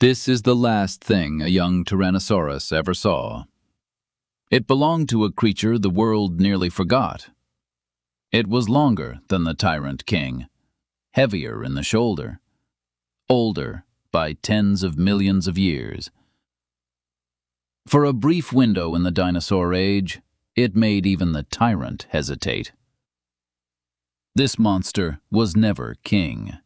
This is the last thing a young Tyrannosaurus ever saw. It belonged to a creature the world nearly forgot. It was longer than the Tyrant King, heavier in the shoulder, older by tens of millions of years. For a brief window in the dinosaur age, it made even the tyrant hesitate. This monster was never king.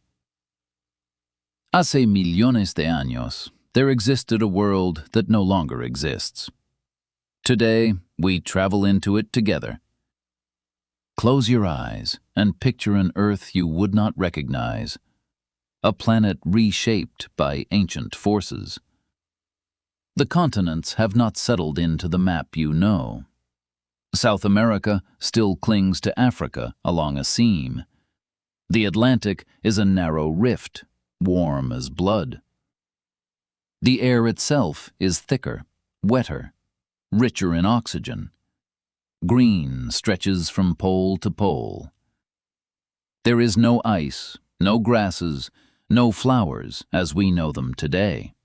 Hace millones de años, there existed a world that no longer exists. Today, we travel into it together. Close your eyes and picture an Earth you would not recognize, a planet reshaped by ancient forces. The continents have not settled into the map you know. South America still clings to Africa along a seam. The Atlantic is a narrow rift, warm as blood. The air itself is thicker, wetter, richer in oxygen. Green stretches from pole to pole. There is no ice, no grasses, no flowers as we know them today.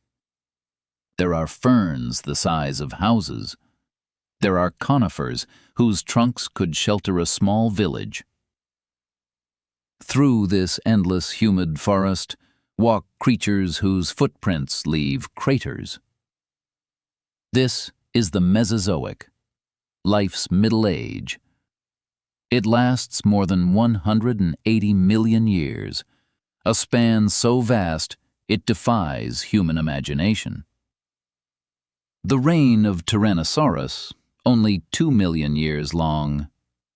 There are ferns the size of houses. There are conifers whose trunks could shelter a small village. Through this endless humid forest walk creatures whose footprints leave craters. This is the Mesozoic, life's middle age. It lasts more than 180 million years, a span so vast it defies human imagination. The reign of Tyrannosaurus, only 2 million years long,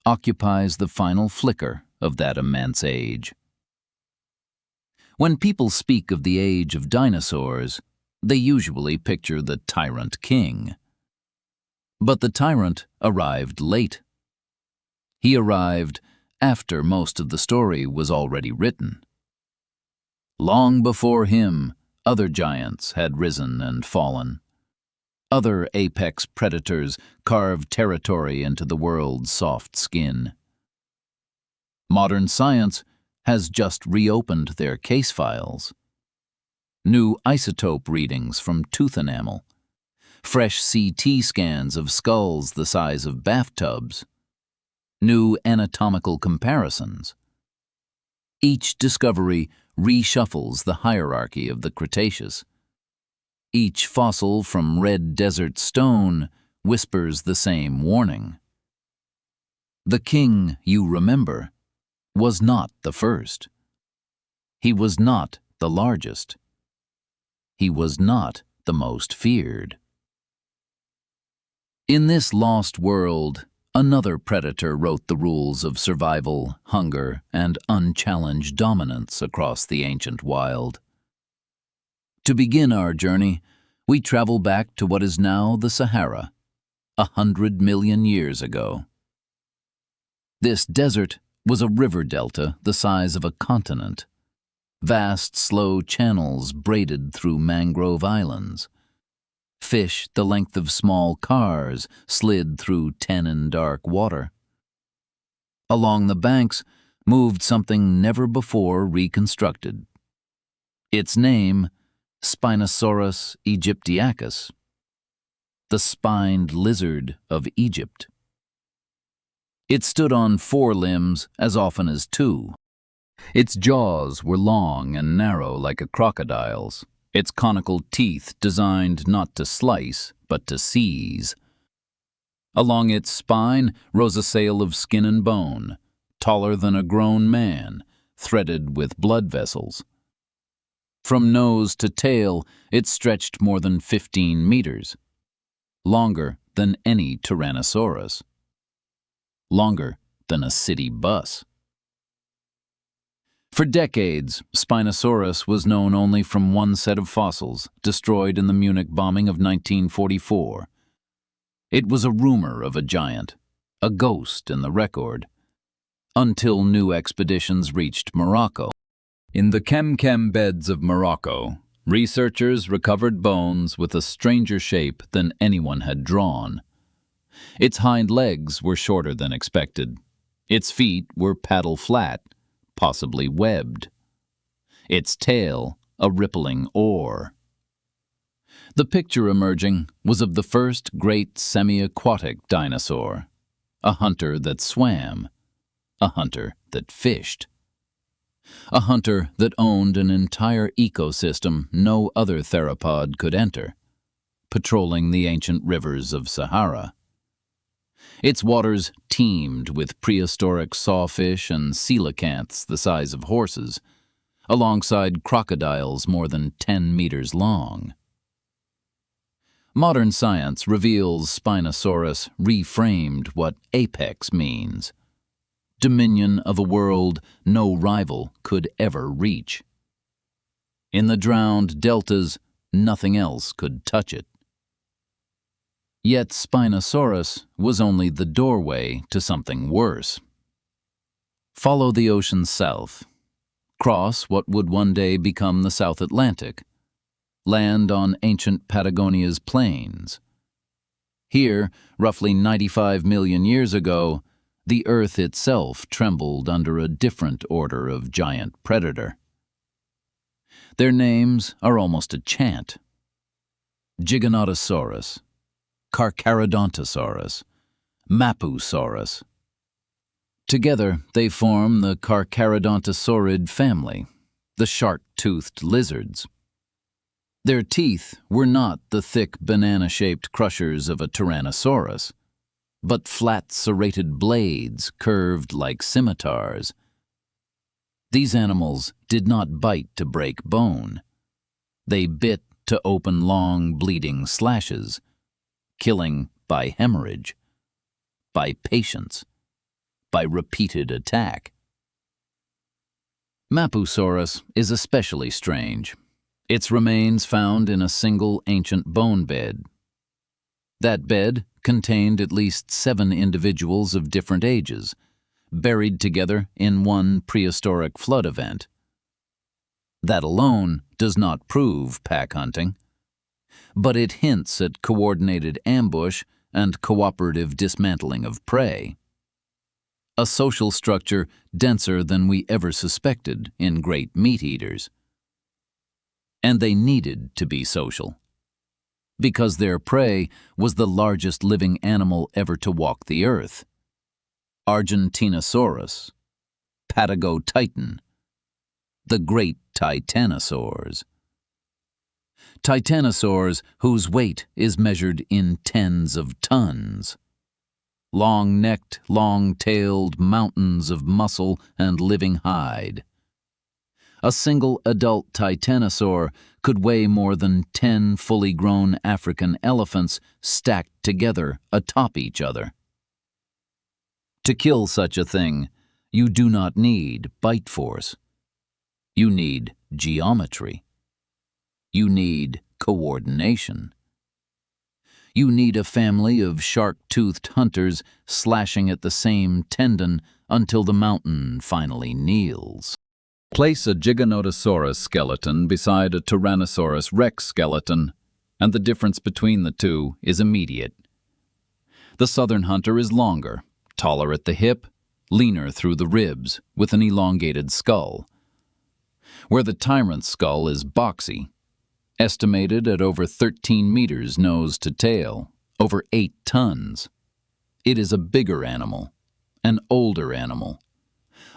occupies the final flicker of that immense age. When people speak of the age of dinosaurs, they usually picture the Tyrant King. But the tyrant arrived late. He arrived after most of the story was already written. Long before him, other giants had risen and fallen. Other apex predators carved territory into the world's soft skin. Modern science has just reopened their case files. New isotope readings from tooth enamel, fresh CT scans of skulls the size of bathtubs, new anatomical comparisons. Each discovery reshuffles the hierarchy of the Cretaceous. Each fossil from red desert stone whispers the same warning. The king you remember was not the first. He was not the largest. He was not the most feared. In this lost world, another predator wrote the rules of survival, hunger, and unchallenged dominance across the ancient wild. To begin our journey, we travel back to what is now the Sahara, 100 million years ago. This desert was a river delta the size of a continent, vast slow channels braided through mangrove islands. Fish the length of small cars slid through tannin-dark water. Along the banks moved something never before reconstructed. Its name, Spinosaurus aegyptiacus, the spined lizard of Egypt. It stood on 4 limbs as often as 2. Its jaws were long and narrow like a crocodile's, its conical teeth designed not to slice, but to seize. Along its spine rose a sail of skin and bone, taller than a grown man, threaded with blood vessels. From nose to tail, it stretched more than 15 meters, longer than any Tyrannosaurus, longer than a city bus. For decades, Spinosaurus was known only from one set of fossils, destroyed in the Munich bombing of 1944. It was a rumor of a giant, a ghost in the record, until new expeditions reached Morocco. In the Kem Kem beds of Morocco, researchers recovered bones with a stranger shape than anyone had drawn. Its hind legs were shorter than expected. Its feet were paddle-flat, possibly webbed. Its tail a rippling oar. The picture emerging was of the first great semi-aquatic dinosaur, a hunter that swam, a hunter that fished, a hunter that owned an entire ecosystem no other theropod could enter, patrolling the ancient rivers of Sahara. Its waters teemed with prehistoric sawfish and coelacanths the size of horses, alongside crocodiles more than 10 meters long. Modern science reveals Spinosaurus reframed what apex means: dominion of a world no rival could ever reach. In the drowned deltas, nothing else could touch it. Yet Spinosaurus was only the doorway to something worse. Follow the ocean south. Cross what would one day become the South Atlantic. Land on ancient Patagonia's plains. Here, roughly 95 million years ago, the Earth itself trembled under a different order of giant predator. Their names are almost a chant: Giganotosaurus, Carcharodontosaurus, Mapusaurus. Together, they form the Carcharodontosaurid family, the shark-toothed lizards. Their teeth were not the thick banana-shaped crushers of a Tyrannosaurus, but flat serrated blades curved like scimitars. These animals did not bite to break bone. They bit to open long, bleeding slashes, killing by hemorrhage, by patience, by repeated attack. Mapusaurus is especially strange. Its remains found in a single ancient bone bed. That bed contained at least 7 individuals of different ages, buried together in one prehistoric flood event. That alone does not prove pack hunting, but it hints at coordinated ambush and cooperative dismantling of prey. A social structure denser than we ever suspected in great meat-eaters. And they needed to be social, because their prey was the largest living animal ever to walk the earth. Argentinosaurus, Patagotitan, the great titanosaurs. Titanosaurs whose weight is measured in tens of tons. Long-necked, long-tailed mountains of muscle and living hide. A single adult titanosaur could weigh more than 10 fully grown African elephants stacked together atop each other. To kill such a thing, you do not need bite force. You need geometry. You need coordination. You need a family of shark-toothed hunters slashing at the same tendon until the mountain finally kneels. Place a Giganotosaurus skeleton beside a Tyrannosaurus rex skeleton, and the difference between the two is immediate. The southern hunter is longer, taller at the hip, leaner through the ribs, with an elongated skull. Where the tyrant's skull is boxy, estimated at over 13 meters nose to tail, over 8 tons. It is a bigger animal, an older animal,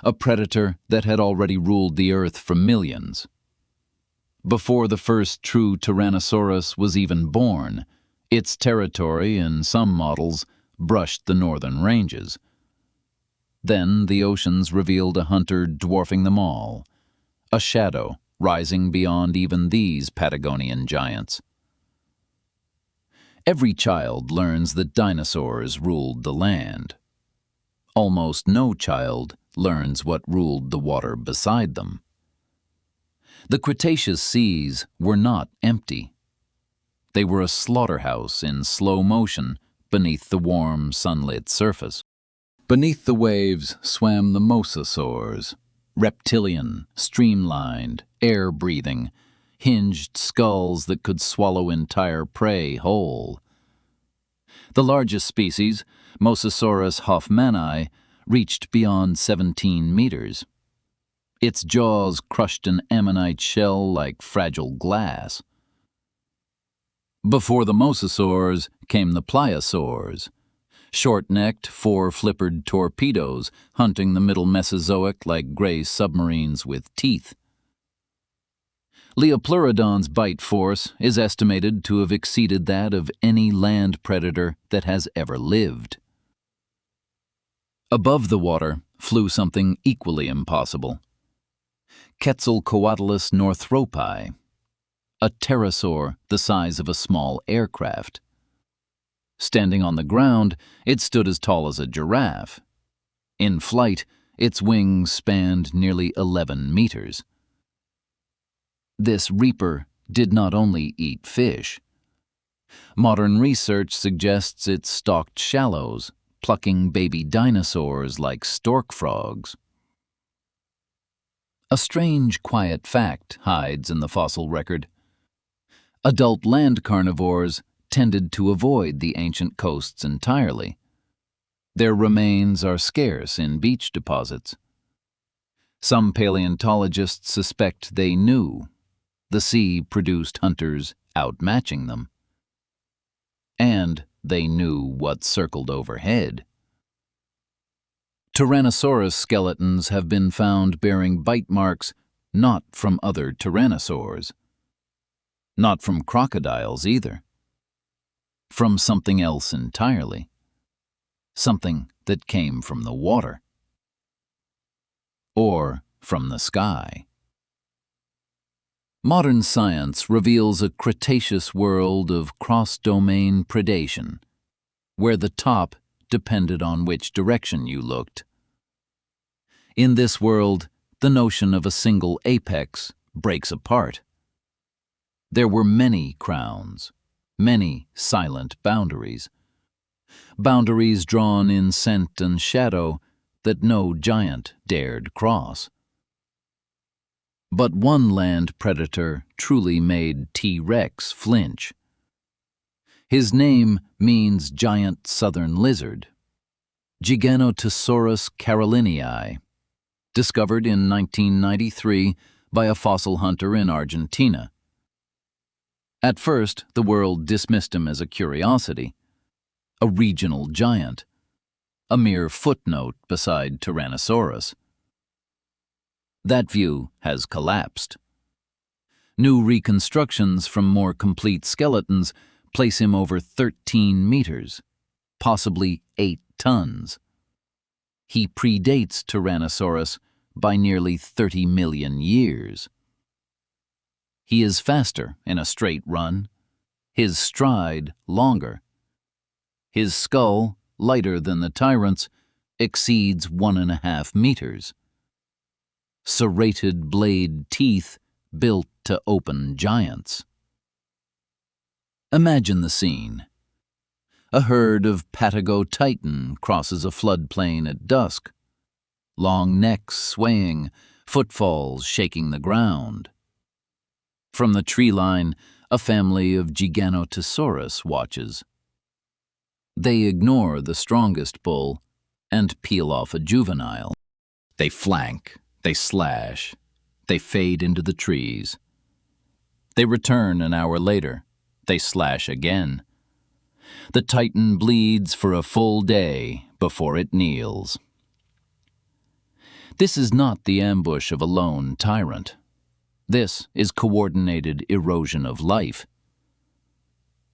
a predator that had already ruled the earth for millions. Before the first true Tyrannosaurus was even born, its territory, in some models, brushed the northern ranges. Then the oceans revealed a hunter dwarfing them all, a shadow rising beyond even these Patagonian giants. Every child learns that dinosaurs ruled the land. Almost no child learns what ruled the water beside them. The Cretaceous seas were not empty. They were a slaughterhouse in slow motion beneath the warm, sunlit surface. Beneath the waves swam the mosasaurs, reptilian, streamlined, air-breathing, hinged skulls that could swallow entire prey whole. The largest species, Mosasaurus hoffmanni, reached beyond 17 meters. Its jaws crushed an ammonite shell like fragile glass. Before the mosasaurs came the pliosaurs, short-necked, four-flippered torpedoes hunting the middle Mesozoic like gray submarines with teeth. Leopleurodon's bite force is estimated to have exceeded that of any land predator that has ever lived. Above the water flew something equally impossible. Quetzalcoatlus northropi, a pterosaur the size of a small aircraft. Standing on the ground, it stood as tall as a giraffe. In flight, its wings spanned nearly 11 meters. This reaper did not only eat fish. Modern research suggests it stalked shallows, plucking baby dinosaurs like stork frogs. A strange, quiet fact hides in the fossil record. Adult land carnivores tended to avoid the ancient coasts entirely. Their remains are scarce in beach deposits. Some paleontologists suspect they knew the sea produced hunters outmatching them. And they knew what circled overhead. Tyrannosaurus skeletons have been found bearing bite marks not from other tyrannosaurs. Not from crocodiles either. From something else entirely. Something that came from the water. Or from the sky. Modern science reveals a Cretaceous world of cross-domain predation, where the top depended on which direction you looked. In this world, the notion of a single apex breaks apart. There were many crowns, many silent boundaries. Boundaries drawn in scent and shadow that no giant dared cross. But one land predator truly made T-Rex flinch. His name means giant southern lizard, Giganotosaurus carolinii, discovered in 1993 by a fossil hunter in Argentina. At first, the world dismissed him as a curiosity, a regional giant, a mere footnote beside Tyrannosaurus. That view has collapsed. New reconstructions from more complete skeletons place him over 13 meters, possibly 8 tons. He predates Tyrannosaurus by nearly 30 million years. He is faster in a straight run, his stride longer. His skull, lighter than the tyrant's, exceeds 1.5 meters. Serrated blade teeth built to open giants. Imagine the scene. A herd of Patago titan crosses a floodplain at dusk. Long necks swaying, footfalls shaking the ground. From the tree line, a family of Giganotosaurus watches. They ignore the strongest bull and peel off a juvenile. They flank, they slash, they fade into the trees. They return an hour later. They slash again. The titan bleeds for a full day before it kneels. This is not the ambush of a lone tyrant. This is coordinated erosion of life.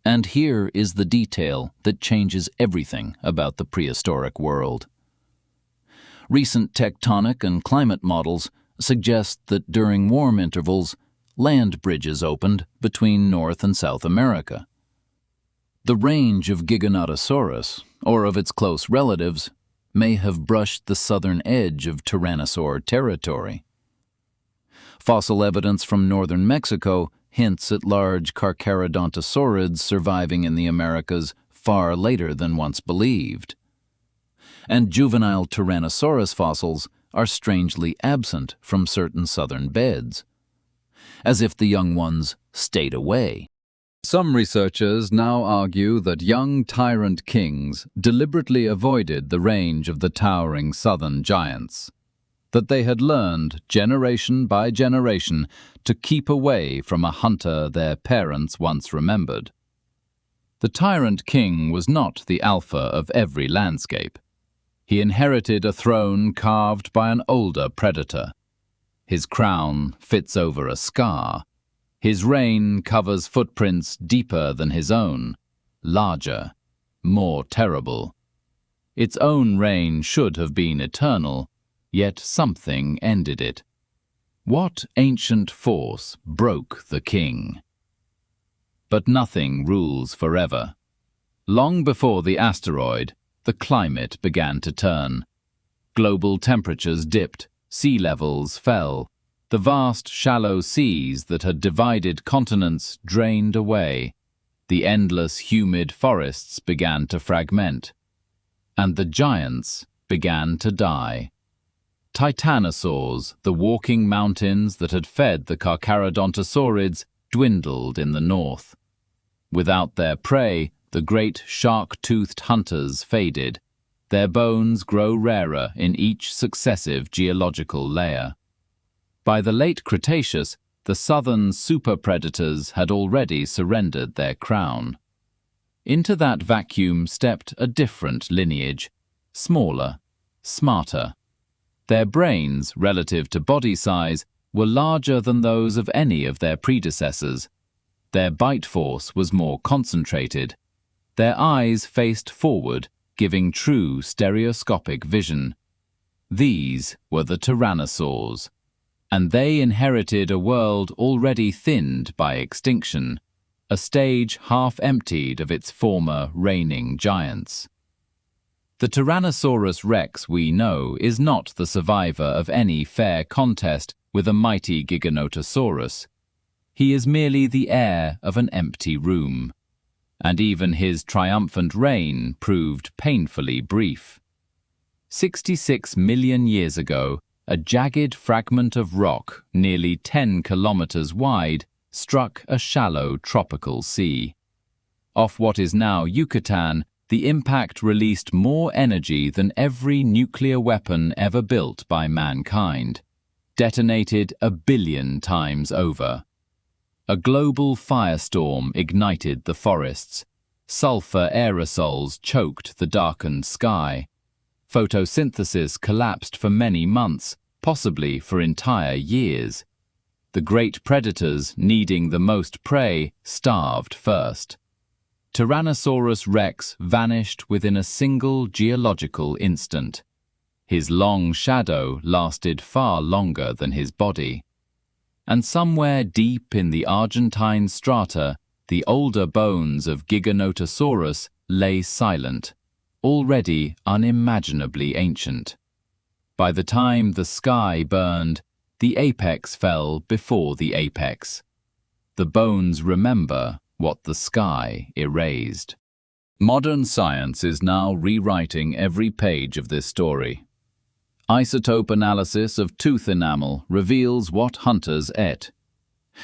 And here is the detail that changes everything about the prehistoric world. Recent tectonic and climate models suggest that during warm intervals, land bridges opened between North and South America. The range of Giganotosaurus, or of its close relatives, may have brushed the southern edge of Tyrannosaur territory. Fossil evidence from northern Mexico hints at large Carcharodontosaurids surviving in the Americas far later than once believed. And juvenile Tyrannosaurus fossils are strangely absent from certain southern beds, as if the young ones stayed away. Some researchers now argue that young tyrant kings deliberately avoided the range of the towering southern giants, that they had learned generation by generation to keep away from a hunter their parents once remembered. The Tyrant King was not the alpha of every landscape. He inherited a throne carved by an older predator. His crown fits over a scar. His reign covers footprints deeper than his own, larger, more terrible. Its own reign should have been eternal, yet something ended it. What ancient force broke the king? But nothing rules forever. Long before the asteroid, the climate began to turn. Global temperatures dipped, sea levels fell. The vast shallow seas that had divided continents drained away. The endless humid forests began to fragment. And the giants began to die. Titanosaurs, the walking mountains that had fed the Carcharodontosaurids, dwindled in the north. Without their prey, the great shark-toothed hunters faded. Their bones grow rarer in each successive geological layer. By the late Cretaceous, the southern superpredators had already surrendered their crown. Into that vacuum stepped a different lineage, smaller, smarter. Their brains, relative to body size, were larger than those of any of their predecessors. Their bite force was more concentrated. Their eyes faced forward, giving true stereoscopic vision. These were the tyrannosaurs, and they inherited a world already thinned by extinction, a stage half emptied of its former reigning giants. The Tyrannosaurus rex we know is not the survivor of any fair contest with a mighty Giganotosaurus. He is merely the heir of an empty room, and even his triumphant reign proved painfully brief. 66 million years ago, a jagged fragment of rock nearly 10 kilometers wide struck a shallow tropical sea. Off what is now Yucatan, the impact released more energy than every nuclear weapon ever built by mankind, detonated 1 billion times over. A global firestorm ignited the forests. Sulfur aerosols choked the darkened sky. Photosynthesis collapsed for many months, possibly for entire years. The great predators, needing the most prey, starved first. Tyrannosaurus rex vanished within a single geological instant. His long shadow lasted far longer than his body. And somewhere deep in the Argentine strata, the older bones of Giganotosaurus lay silent, already unimaginably ancient. By the time the sky burned, the apex fell before the apex. The bones remember what the sky erased. Modern science is now rewriting every page of this story. Isotope analysis of tooth enamel reveals what hunters ate.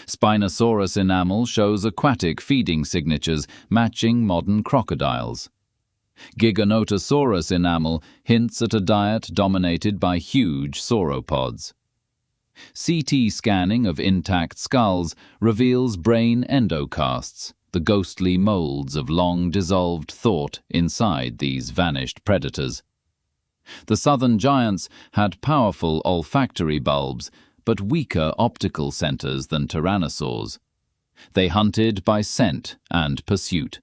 Spinosaurus enamel shows aquatic feeding signatures matching modern crocodiles. Giganotosaurus enamel hints at a diet dominated by huge sauropods. CT scanning of intact skulls reveals brain endocasts, the ghostly molds of long-dissolved thought inside these vanished predators. The southern giants had powerful olfactory bulbs, but weaker optical centers than tyrannosaurs. They hunted by scent and pursuit.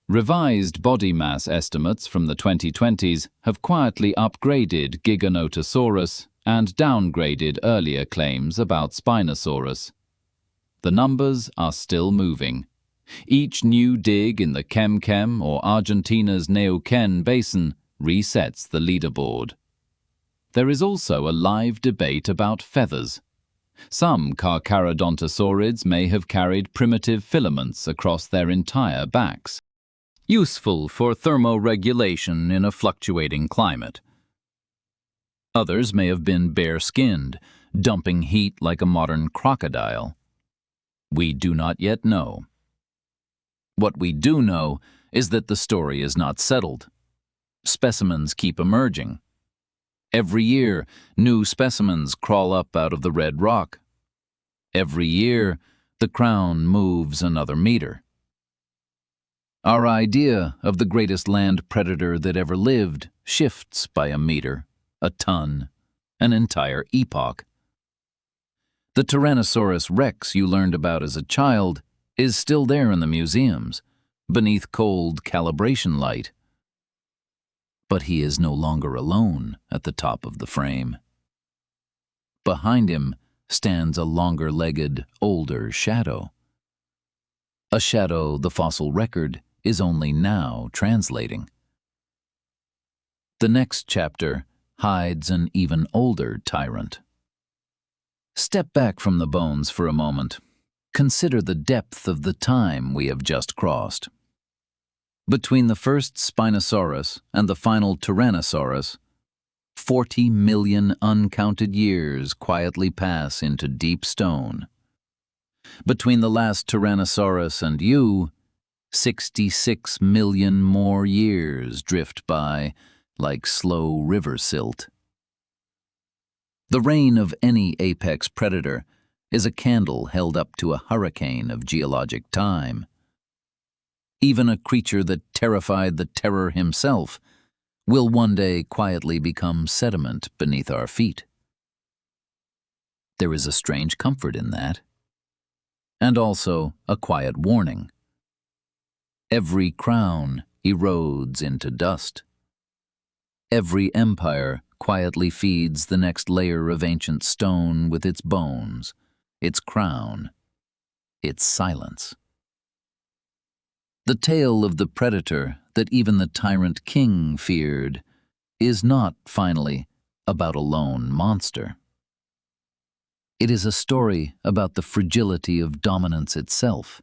Revised body mass estimates from the 2020s have quietly upgraded Giganotosaurus and downgraded earlier claims about Spinosaurus. The numbers are still moving. Each new dig in the Kem Kem or Argentina's Neuquén basin resets the leaderboard. There is also a live debate about feathers. Some Carcharodontosaurids may have carried primitive filaments across their entire backs, useful for thermoregulation in a fluctuating climate. Others may have been bare-skinned, dumping heat like a modern crocodile. We do not yet know. What we do know is that the story is not settled. Specimens keep emerging. Every year, new specimens crawl up out of the red rock. Every year, the crown moves another meter. Our idea of the greatest land predator that ever lived shifts by a meter, a ton, an entire epoch. The Tyrannosaurus rex you learned about as a child is still there in the museums, beneath cold calibration light. But he is no longer alone at the top of the frame. Behind him stands a longer-legged, older shadow. A shadow the fossil record is only now translating. The next chapter hides an even older tyrant. Step back from the bones for a moment. Consider the depth of the time we have just crossed. Between the first Spinosaurus and the final Tyrannosaurus, 40 million uncounted years quietly pass into deep stone. Between the last Tyrannosaurus and you, 66 million more years drift by like slow river silt. The reign of any apex predator is a candle held up to a hurricane of geologic time. Even a creature that terrified the terror himself will one day quietly become sediment beneath our feet. There is a strange comfort in that, and also a quiet warning. Every crown erodes into dust. Every empire quietly feeds the next layer of ancient stone with its bones, its crown, its silence. The tale of the predator that even the Tyrant King feared is not, finally, about a lone monster. It is a story about the fragility of dominance itself,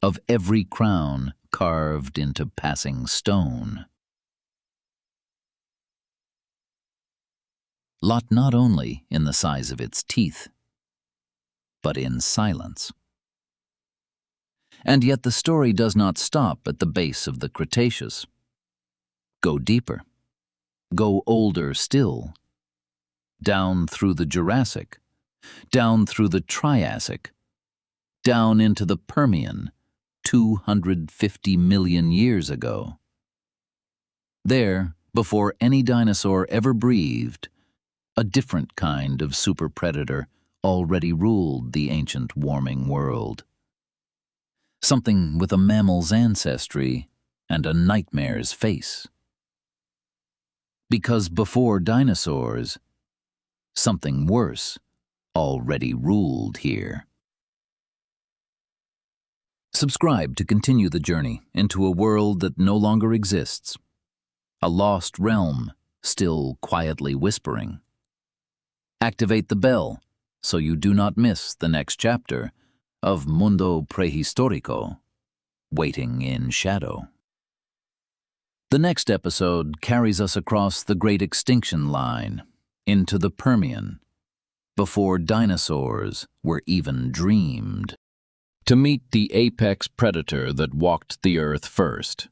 of every crown carved into passing stone. Lot not only in the size of its teeth, but in silence. And yet the story does not stop at the base of the Cretaceous. Go deeper. Go older still. Down through the Jurassic. Down through the Triassic. Down into the Permian, 250 million years ago. There, before any dinosaur ever breathed, a different kind of super predator already ruled the ancient warming world. Something with a mammal's ancestry and a nightmare's face. Because before dinosaurs, something worse already ruled here. Subscribe to continue the journey into a world that no longer exists, a lost realm still quietly whispering. Activate the bell so you do not miss the next chapter of Mundo Prehistorico, waiting in shadow. The next episode carries us across the Great Extinction Line into the Permian, before dinosaurs were even dreamed. To meet the apex predator that walked the earth first,